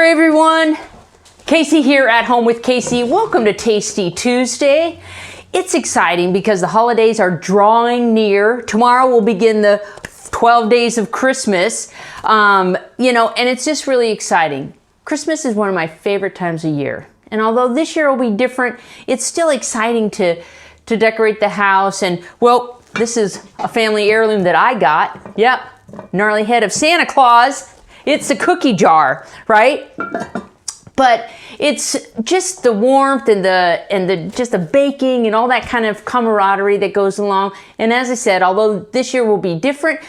Hi everyone, Casey here at Home with Casey. Welcome to Tasty Tuesday. It's exciting because the holidays are drawing near. Tomorrow will begin the 12 days of Christmas, and it's just really exciting. Christmas is one of my favorite times of year. And although this year will be different, it's still exciting to decorate the house. And well, this is a family heirloom that I got. Yep, gnarly head of Santa Claus. It's a cookie jar, right? But it's just the warmth and just the baking and all that kind of camaraderie that goes along. And as I said, although this year will be different,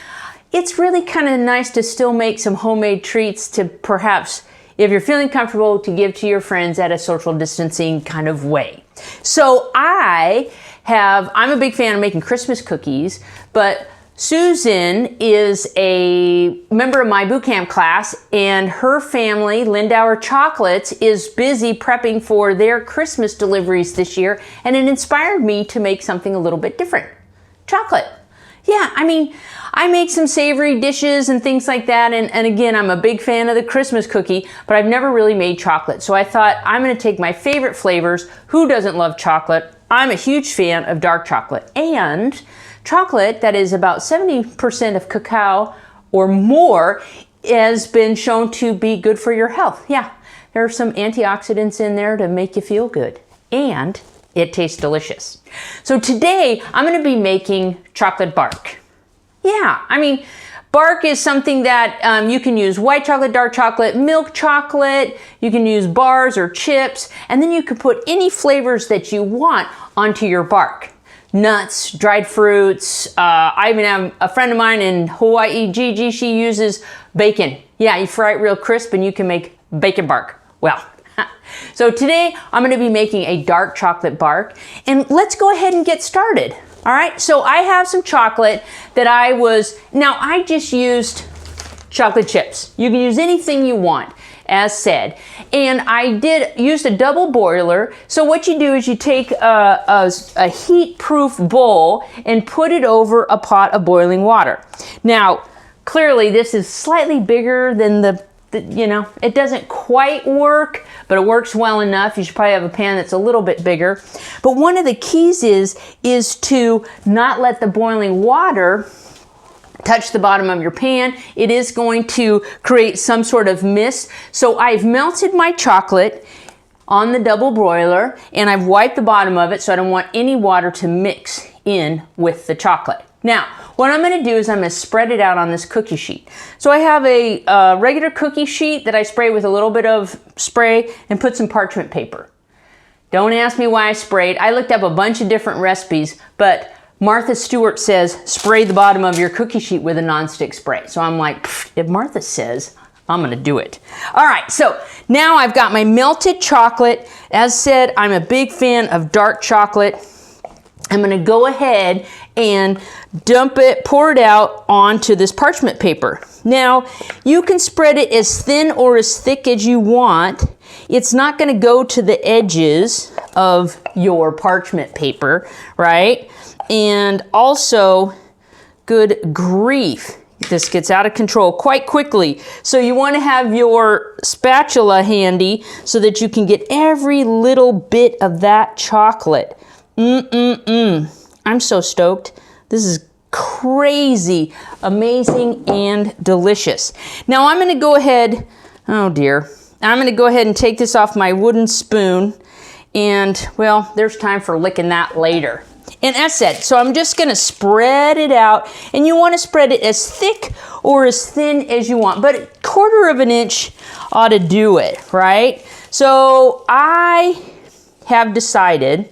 it's really kind of nice to still make some homemade treats to perhaps, if you're feeling comfortable, to give to your friends at a social distancing kind of way. So I'm a big fan of making Christmas cookies, but Susan is a member of my boot camp class, and her family, Lindauer Chocolates, is busy prepping for their Christmas deliveries this year, and it inspired me to make something a little bit different. Chocolate. Yeah, I make some savory dishes and things like that, and again, I'm a big fan of the Christmas cookie, but I've never really made chocolate, so I thought I'm going to take my favorite flavors. Who doesn't love chocolate? I'm a huge fan of dark chocolate, and chocolate that is about 70% of cacao or more has been shown to be good for your health. Yeah, there are some antioxidants in there to make you feel good, and it tastes delicious. So today I'm going to be making chocolate bark. Yeah, bark is something that you can use white chocolate, dark chocolate, milk chocolate. You can use bars or chips, and then you can put any flavors that you want onto your bark. Nuts, dried fruits. I even have a friend of mine in Hawaii, Gigi, she uses bacon. Yeah, you fry it real crisp and you can make bacon bark. Well, so today I'm going to be making a dark chocolate bark, and let's go ahead and get started. All right, so I have some chocolate that I just used chocolate chips. You can use anything you want, as said. And I used a double boiler. So what you do is you take a heat-proof bowl and put it over a pot of boiling water. Now, clearly this is slightly bigger than it doesn't quite work, but it works well enough. You should probably have a pan that's a little bit bigger. But one of the keys is to not let the boiling water touch the bottom of your pan. It is going to create some sort of mist. So I've melted my chocolate on the double broiler, and I've wiped the bottom of it so I don't want any water to mix in with the chocolate. Now, what I'm going to do is I'm going to spread it out on this cookie sheet. So I have a regular cookie sheet that I spray with a little bit of spray and put some parchment paper. Don't ask me why I sprayed. I looked up a bunch of different recipes, but Martha Stewart says spray the bottom of your cookie sheet with a nonstick spray. So I'm like, if Martha says, I'm going to do it. All right, so now I've got my melted chocolate. As said, I'm a big fan of dark chocolate. I'm going to go ahead and pour it out onto this parchment paper. Now, you can spread it as thin or as thick as you want. It's not going to go to the edges of your parchment paper, right? And also, good grief, this gets out of control quite quickly. So you want to have your spatula handy so that you can get every little bit of that chocolate. I'm so stoked. This is crazy, amazing, and delicious. Now I'm going to go ahead, I'm going to go ahead and take this off my wooden spoon, and well, there's time for licking that later. And as said, so I'm just going to spread it out, and you want to spread it as thick or as thin as you want, but 1/4 of an inch ought to do it, right? So I have decided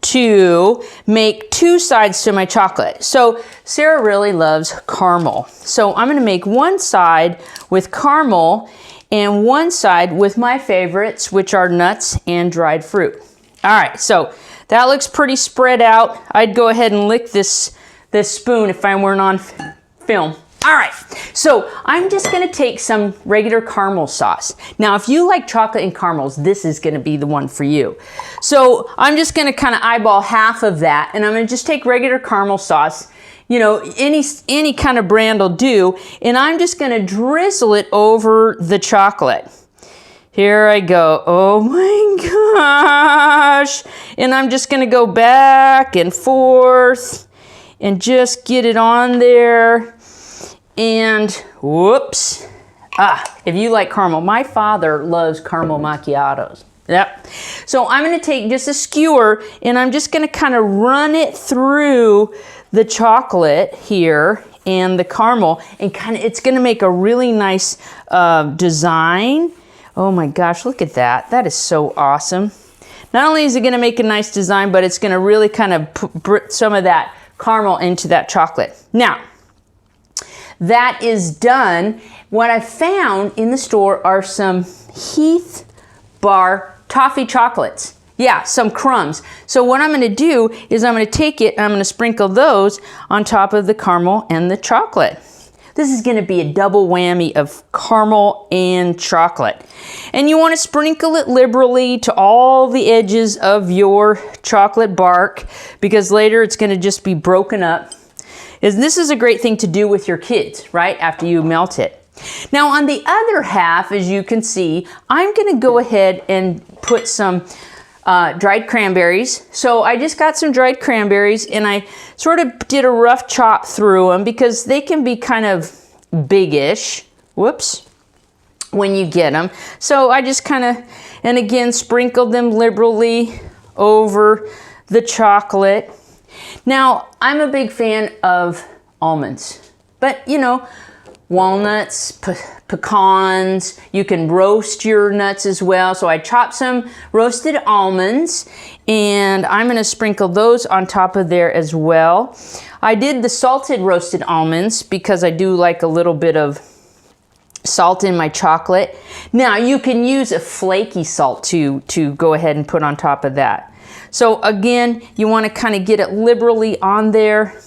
to make 2 sides to my chocolate. So Sarah really loves caramel. So I'm going to make one side with caramel and one side with my favorites, which are nuts and dried fruit. All right, so that looks pretty spread out. I'd go ahead and lick this spoon if I weren't on film. All right, so I'm just gonna take some regular caramel sauce. Now, if you like chocolate and caramels, this is gonna be the one for you. So I'm just gonna kind of eyeball half of that, and I'm gonna just take regular caramel sauce, you know, any kind of brand will do. And I'm just gonna drizzle it over the chocolate. Here I go. Oh my gosh. And I'm just gonna go back and forth and just get it on there. And whoops. If you like caramel, my father loves caramel macchiatos. Yep. So I'm gonna take just a skewer and I'm just gonna kind of run it through the chocolate here and the caramel, and it's gonna make a really nice design. Oh my gosh, look at that. That is so awesome. Not only is it gonna make a nice design, but it's gonna really kind of put some of that caramel into that chocolate. Now, that is done. What I found in the store are some Heath Bar toffee chocolates. Yeah, some crumbs. So what I'm gonna do is I'm gonna take it and I'm gonna sprinkle those on top of the caramel and the chocolate. This is gonna be a double whammy of caramel and chocolate. And you wanna sprinkle it liberally to all the edges of your chocolate bark, because later it's gonna just be broken up. This is a great thing to do with your kids, right, after you melt it. Now on the other half, as you can see, I'm gonna go ahead and put some dried cranberries. So I just got some dried cranberries and I sort of did a rough chop through them because they can be kind of biggish, whoops, when you get them. So I just kind of, and again, sprinkled them liberally over the chocolate. Now, I'm a big fan of almonds, but you know, walnuts, pecans, you can roast your nuts as well. So I chopped some roasted almonds and I'm gonna sprinkle those on top of there as well. I did the salted roasted almonds because I do like a little bit of salt in my chocolate. Now you can use a flaky salt to go ahead and put on top of that. So again, you wanna kind of get it liberally on there.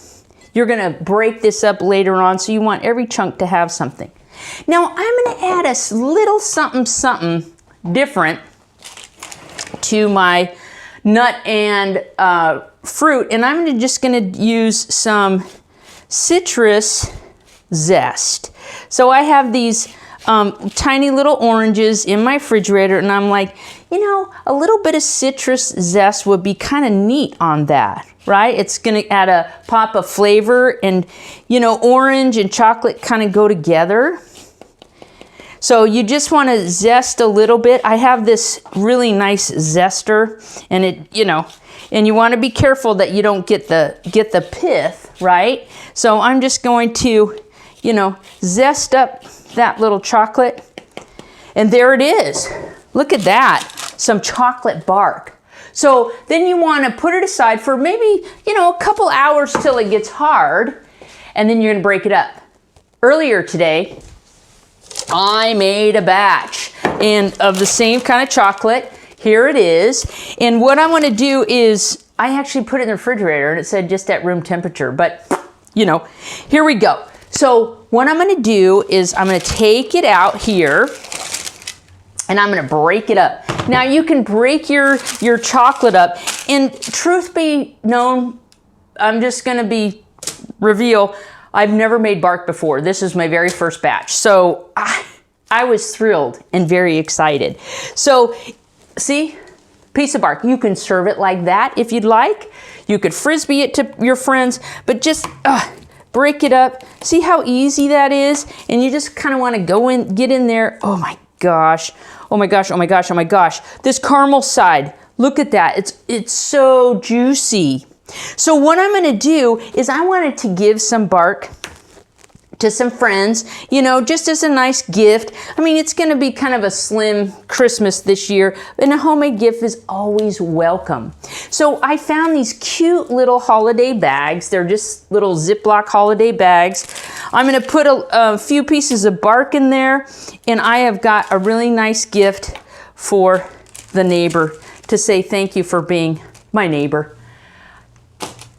You're gonna break this up later on, so you want every chunk to have something. Now I'm gonna add a little something different to my nut and fruit, and I'm just gonna use some citrus zest. So I have these tiny little oranges in my refrigerator, and I'm like, you know, a little bit of citrus zest would be kind of neat on that, right? It's gonna add a pop of flavor, and you know, orange and chocolate kind of go together. So you just want to zest a little bit. I have this really nice zester, and it, you know, and you want to be careful that you don't get the pith, right? So I'm just going to, you know, zest up that little chocolate, and there it is. Look at that, some chocolate bark. So then you want to put it aside for maybe, you know, a couple hours till it gets hard, and then you're going to break it up. Earlier today, I made a batch and of the same kind of chocolate. Here it is. And what I'm going to do is, I actually put it in the refrigerator and it said just at room temperature, but you know, here we go. So what I'm going to do is I'm going to take it out here and I'm going to break it up. Now you can break your chocolate up, and truth be known, I'm just going to reveal, I've never made bark before. This is my very first batch. So I was thrilled and very excited. So see, piece of bark. You can serve it like that if you'd like. You could frisbee it to your friends, but just break it up. See how easy that is? And you just kind of want to go in, get in there. Oh my gosh. Oh my gosh, oh my gosh, oh my gosh. This caramel side, look at that. It's so juicy. So what I'm going to do is I wanted to give some bark to some friends, you know, just as a nice gift. I mean, it's going to be kind of a slim Christmas this year, and a homemade gift is always welcome. So I found these cute little holiday bags. They're just little Ziploc holiday bags. I'm going to put a few pieces of bark in there, and I have got a really nice gift for the neighbor to say thank you for being my neighbor.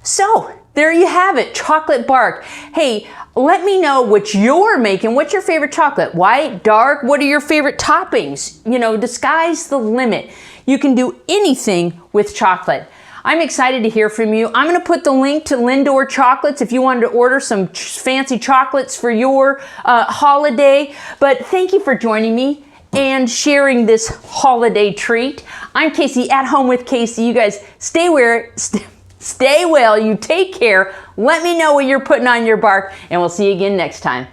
So there you have it, chocolate bark. Hey, let me know what you're making. What's your favorite chocolate? White, dark? What are your favorite toppings? You know, the sky's the limit. You can do anything with chocolate. I'm excited to hear from you. I'm going to put the link to Lindor Chocolates if you wanted to order some fancy chocolates for your holiday. But thank you for joining me and sharing this holiday treat. I'm Casey at Home with Casey. You guys stay well. You take care. Let me know what you're putting on your bark, and we'll see you again next time.